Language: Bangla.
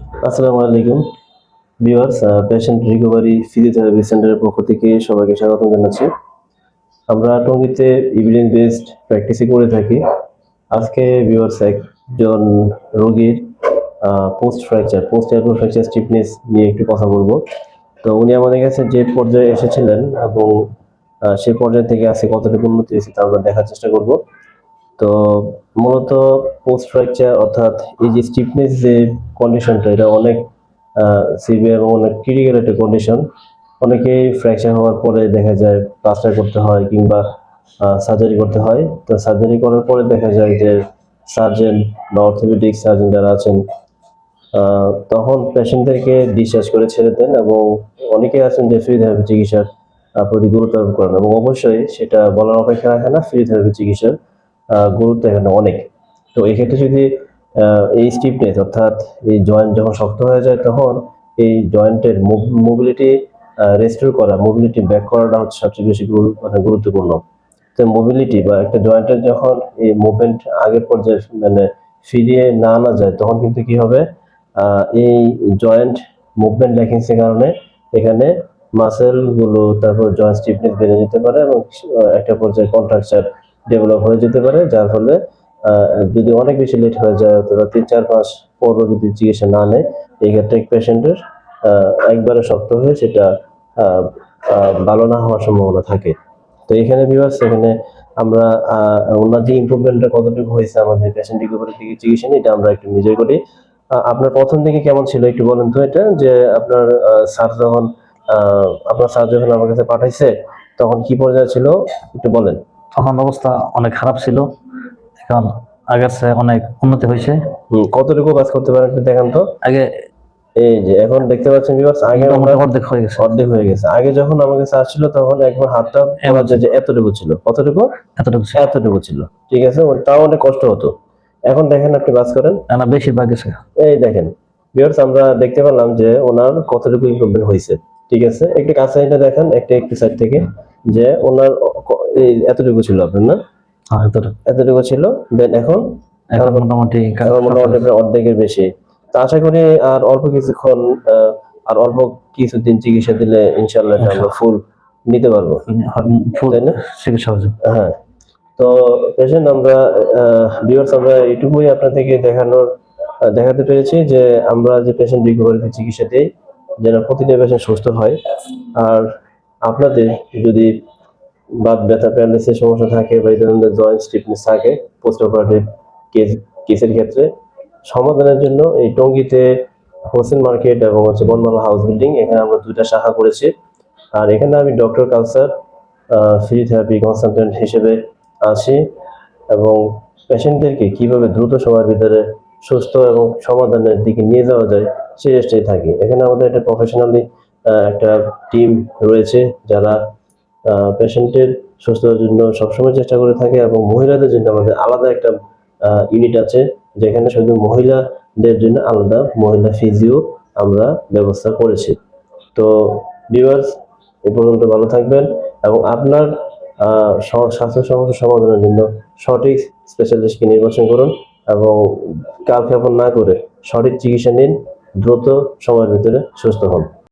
আসসালামু আলাইকুম ভিউয়ার্স, পেশেন্ট রিকভারি ফিজিওথেরাপি সেন্টারের পক্ষ থেকে সবাইকে স্বাগত জানাচ্ছি। আমরা টঙ্গীতে এভিডেন্স বেসড প্র্যাকটিসই করে থাকি। আজকে ভিউয়ার্স একজন রোগীর পোস্ট এলবো ফ্র্যাকচার স্টিফনেস নিয়ে একটু কথা বলবো। তো উনি আমাদের কাছে যে পর্যায়ে এসেছিলেন এবং সেই পর্যায় থেকে আজকে কতটুকু উন্নতি হয়েছে তা আমরা দেখার চেষ্টা করব। তো মূলত পোস্ট ফ্র্যাকচার অর্থাৎ এই যে স্টিফনেস যে কন্ডিশনটা, এটা অনেক সিভিয়ার এবং অনেক ক্রিটিক্যাল একটা কন্ডিশন। অনেকেই ফ্র্যাকচার হওয়ার পরে দেখা যায় প্লাস্টার করতে হয় কিংবা সার্জারি করতে হয়। তো সার্জারি করার পরে দেখা যায় যে সার্জন বা অর্থোপেডিক সার্জন যারা আছেন তখন পেশেন্টদেরকে ডিসচার্জ করে ছেড়ে দেন এবং অনেকে আছেন যে ফিজিওথেরাপি চিকিৎসার প্রতি গুরুত্ব আরোপ করেন এবং অবশ্যই সেটা বলার অপেক্ষা রাখে না, ফিজিওথেরাপি চিকিৎসার গুরুত্ব এখানে অনেক। তো এক্ষেত্রে যদি এই স্টিফনেস অর্থাৎ এই জয়েন্ট যখন শক্ত হয়ে যায় তখন এই জয়েন্টের মোবিলিটি রেস্টোর করা, মোবিলিটি ব্যাক করাটা হচ্ছে সবচেয়ে বেশি গুরুত্বপূর্ণ। তো মোবিলিটি বা একটা জয়েন্টের যখন এই মুভমেন্ট আগের পর্যায়ে মানে ফিরিয়ে না আনা যায় তখন কিন্তু কি হবে, এই জয়েন্ট মুভমেন্ট ল্যাকিংসের কারণে এখানে মাসেল গুলো তারপর জয়েন্ট স্টিফনেস বেড়ে যেতে পারে এবং একটা পর্যায়ে কন্ট্রাকচার ডেভেলপ হয়ে যেতে পারে, যার ফলে যদি অনেক বেশি লেট হয়ে যায় অথবা ৩-৪ মাস পরও যদি চিকিৎসা না নেয় এই ক্ষেত্রে পেশেন্টের একবারে শক্ত হয়ে সেটা ভালো না হওয়ার সম্ভাবনা থাকে। তো এখানে ভিউয়ার্স, এখানে আমরা ওনার যে ইমপ্রুভমেন্টটা কতটুকু হয়েছে আমাদের পেশেন্ট রিকভারি থেকে চিকিৎসা নিয়ে এটা আমরা একটু নিজে করি। আপনার প্রথম দিকে কেমন ছিল একটু বলেন তো, এটা যে আপনার স্যার যখন আমার কাছে পাঠাইছে তখন কি পর্যায়ে ছিল একটু বলেন। তখন অবস্থা অনেক খারাপ ছিল, এখন আগের চেয়ে অনেক উন্নতি হয়েছে। কতটুকু কাজ করতে পারেন একটু দেখান তো। আগে এই যে এখন দেখতে পাচ্ছেন ভিউয়ার্স, আগে অর্ধেক হয়ে গেছে। অর্ধেক হয়ে গেছে। আগে যখন আমার কাছে আসছিল তখন একবার হাতটা বলা যায় যে এতটুকু ছিল। কতটুকু? এতটুকু ছিল। ঠিক আছে, তাও অনেক কষ্ট হতো। এখন দেখেন আপনি কাজ করেন, না বেশিরভাগ গেছে। এই দেখেন ভিউয়ার্স, আমরা দেখতে পেলাম যে ওনার কতটুকু ইমপ্রুভমেন্ট হয়েছে। ঠিক আছে, একটু কাছে এটা দেখেন, একটু সাইড থেকে, যে ওনার এই এতটুকু ছিল আপনার, না এতটুকু ছিল, দেন এখন মোটামুটি অর্ধেকের বেশি। তো আশা করি আর অল্প কিছুক্ষণ, আর অল্প কিছুদিন চিকিৎসা দিলে ইনশাআল্লাহ আমরা ফুল নিতে পারবো, তাই না? চিকিৎসা হবে। হ্যাঁ। তো পেশেন্ট আমরা ভিউয়ার্স, আমরা এইটুকুই আপনার থেকে দেখাতে পেরেছি যে আমরা যে পেশেন্ট রিকভারিতে চিকিৎসা দিই যেন প্রতিটা পেশেন্ট সুস্থ হয়। আর আপনাদের যদি বাত ব্যথা, প্যারালাইসিসের সমস্যা থাকে বা এই ধরনের জয়েন্ট স্টিফনেস থাকে পোস্ট অপারেটিভ কেসের ক্ষেত্রে সমাধানের জন্য এই টঙ্গীতে হোসেন মার্কেট এবং বনমালা হাউস বিল্ডিং, এখানে আমরা 2টা শাখা করেছি। আর এখানে আমি ডক্টর কাউসার ফিজিওথেরাপি কনসালটেন্ট হিসেবে আছি এবং পেশেন্টদেরকে কিভাবে দ্রুত সময়ের ভিতরে সুস্থ এবং সমাধানের দিকে নিয়ে যাওয়া যায় সেই চেষ্টায় থাকি। এখানে আমাদের একটা প্রফেশনালি একটা টিম রয়েছে যারা পেশেন্টের সুস্থতার জন্য সবসময় চেষ্টা করে থাকে এবং মহিলাদের জন্য আমাদের আলাদা একটা ইউনিট আছে যেখানে শুধু মহিলাদের জন্য আলাদা মহিলা ফিজিও আমরা ব্যবস্থা করেছি। তো ভিউয়ার্স, এ পর্যন্ত ভালো থাকবেন এবং আপনার স্বাস্থ্য সমস্যা সমাধানের জন্য সঠিক স্পেশালিস্টকে নির্বাচন করুন এবং কালক্ষেপণ না করে সঠিক চিকিৎসা নিন, দ্রুত সময়ের ভিতরে সুস্থ হন।